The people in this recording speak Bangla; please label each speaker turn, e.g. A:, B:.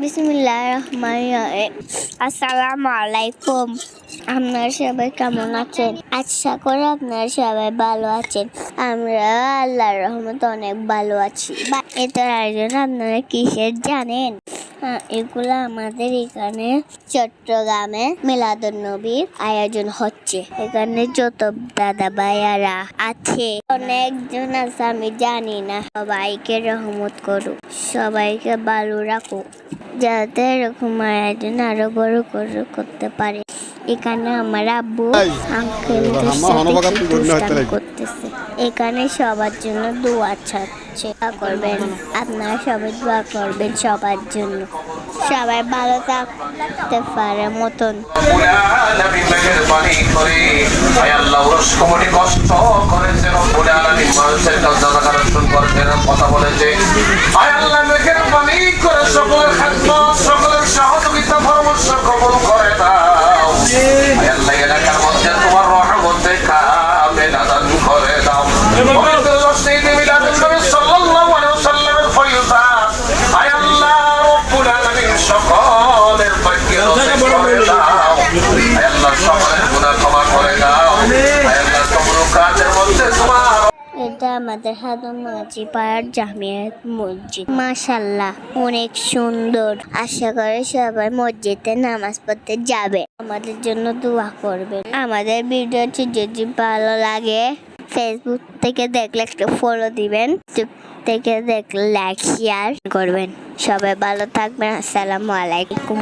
A: বিসমিল্লাহির রহমানির রহিম। আসসালামু আলাইকুম। আপনারা সবাই কেমন আছেন? আশা করি আপনারা সবাই ভালো আছেন। আমরা আল্লাহর রহমতে অনেক ভালো আছি। এটার আয়োজন আপনারা কিসের জানেন? এগুলো আমাদের এখানে চট্টগ্রামে মিলাদুন্নবীর আয়োজন হচ্ছে। এখানে যত দাদা ভাইয়ারা আছে, অনেকজন আছে, আমি জানি না। সবাইকে রহমত করুক, সবাইকে ভালো রাখুক, যাতে এরকম আয়োজন আরো বড় করে করতে পারে। এখানে আমার আব্বু আঙ্কেলদের সাথে দুষ্টামি করতেছে। এখানে সবার জন্য দোয়া চাচ্ছে, করবেন আপনারা সবাই দোয়া করবেন সবার জন্য, সবাই ভালো থাকতে পারে মতন।
B: কথা বলেছে সকলের সহযোগিতা পরামর্শ কবুল করে দাও। আল্লাহ এলাকার মধ্যে তোমার রহমতে কামে দান করে দাও। সকলের ভাগ্যে করে দাও। আল্লাহ সকলের গুনাহ ক্ষমা করে দাও। আল্লাহ সকল কাজের মধ্যে তোমার।
A: এটা আমাদের হাদম মাঝি পাড়ার জামিয়াত মসজিদ। মাশাআল্লাহ, অনেক সুন্দর। আশা করি সবাই মসজিদে নামাজ পড়তে যাবে। আমাদের জন্য দোয়া করবেন। আমাদের ভিডিওটি যদি ভালো লাগে, ফেসবুক থেকে দেখলে একটা ফলো দিবেন, ইউটিউব থেকে দেখলে লাইক শেয়ার করবেন। সবাই ভালো থাকবেন। আসসালামু আলাইকুম।